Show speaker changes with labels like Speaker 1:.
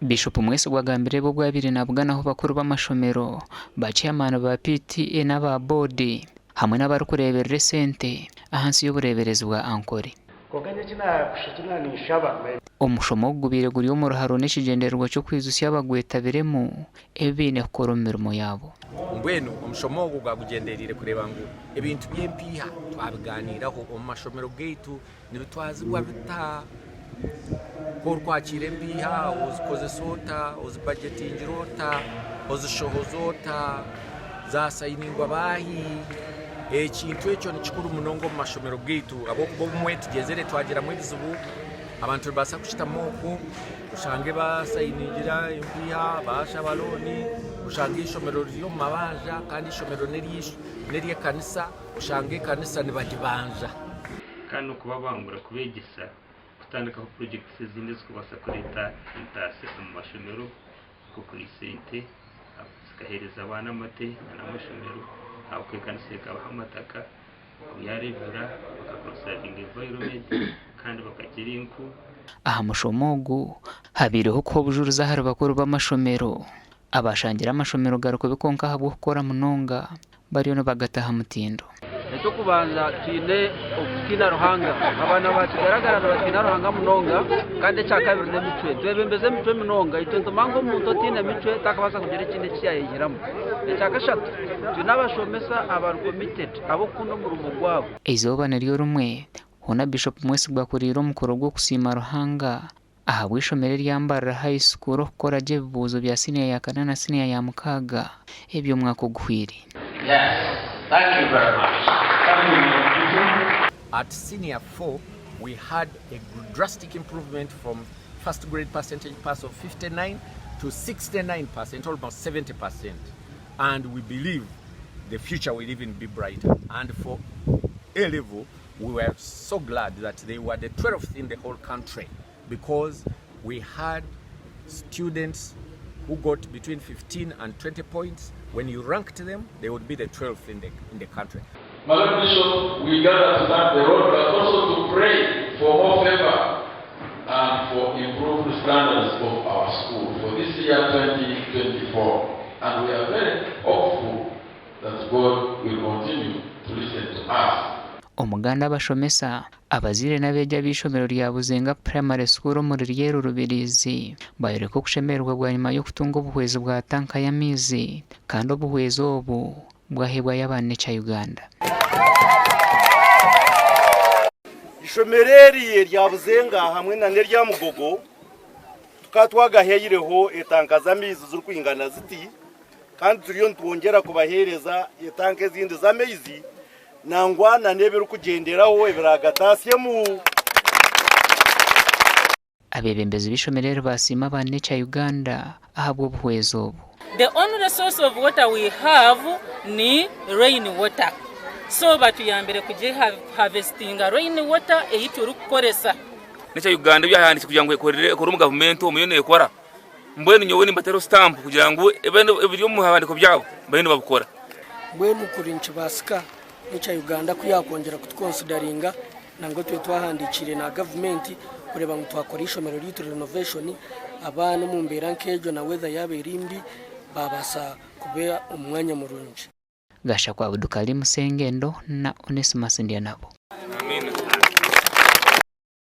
Speaker 1: Biishopu mwese gwagambire bo gwabire nabuganaho bakuru b'amashomero ba chairman ba PTA n'aba board hamwe n'abari kureberera sente ahansi y'ubureberezi bwa enkores. Omushomo gubire guri mu ruharo n'ekigendererwa cyo kwizusya abagwetabiremu ebine kukora emirimo yabo.
Speaker 2: Mbwenu omushomo gwagugenderire kureba ngo ebintu by'empiha twabiganiraho omu mashomero gaitu nibitwazibwa bita kwakira empiha ozikozesota ozibudgetingirota ozishohozota zasayiningwa bahi ekintu ekyo nikikuru munongo mu mashomero gaitu abokuba obumwe tugezere twagiramu ebizibu abantu basa kushitamoku ushange basayiningira empiha bashaba loni ushange ishomero ryo mabanja kandi ishomero neriye kanisa ushange kanisa nibagibanja
Speaker 3: kandi kuba bangura kubegisa kutandika ko project zindi zikubasa kureta intase mu mashomero ko kuri sente zikahereza abana amate n'amashomero abakanise kabahamataka yarevura bakakonservinga environment kandi bakagira inku.
Speaker 1: Aha mushomogu habireho ko bujuruza hari bakuru b'amashomero abashangira amashomero garuko bikonka habwo gukora munonga bariyo no bagataha mutindo.
Speaker 4: Ecyo kubanza tine okukina ruhanga abana bakigaragara bakina ruhanga munonga kandi cyakabiri n'emitwe twebembeze mitwe munonga itento mango muntu tine mitwe takabasa kugira ikindi cyayigiramo. Ecyakashatu tunabashomesa abar committed abo kuno mu rumo gwabo.
Speaker 1: Izoba nariyo rumwe hona Bishop mwese gwakurira umukoro gwo kusima ruhanga aha bwishomere rya Mbarara high school okora je bibuzo bya senior ya kana na senior ya mukaga ebyo mwako guhwiri.
Speaker 5: Yes. Thank you very much.
Speaker 2: At senior 4, we had a drastic improvement from first grade percentage pass of 59 to 69%, almost 70%. And we believe the future will even be brighter. And for A level, we were so glad that they were the 12th in the whole country because we had students who got between 15 and 20 points. When you ranked them, they would be the 12th in the country.
Speaker 5: Madam Bishop, we gather to thank the Lord, but also to pray for more favor and for improved standards of our school for this year 2024. And we are very hopeful that God will continue to listen to us.
Speaker 1: Omuganda bashomesa abazire n'abeja bishomero lya Buzenga primary school muri ryeru rubirizi bayire ko kushemerwa bwa nyuma yo kutunga ubuhwezo bwa tanka ya mizi kandi ubuhwezo obu bwahebwa y'abane cha Uganda.
Speaker 6: Ishomereri lya Buzenga hamwe na nerya Mugogo tukatwagaheyireho etanka za mizi zuri kwingana ziti kandi turiyo ntwongera kubahereza etanka zindi za mizi nangwa na nebero kugenderaho ebiragatasyemu.
Speaker 1: Abebembezi bishomerero basima bane cha Uganda ahabwo buhwezo obu.
Speaker 7: The only source of water we have ni rain water. So batuyambere kuje harvesting rain water eyituru kukoresa.
Speaker 8: Necha Uganda byahanditse kugira ngo ekorere mu government omuyone ekora. Mbwenu nyowe ni batero stamp kugira ngo ebyo mu habandiko byabo bayino babukora.
Speaker 9: Mbwenu kuri nchibasika necha Uganda kuyakongera kutukonsideringa nango twe twahandikire na government kureba ngo twakora ishomero ryo renovation abana mu mbera nkejo na weather yaberimbi babasa kubera umwanya murunji.
Speaker 1: Gasha kwa Abdukali Musengendo na Onesimus Ndianabo.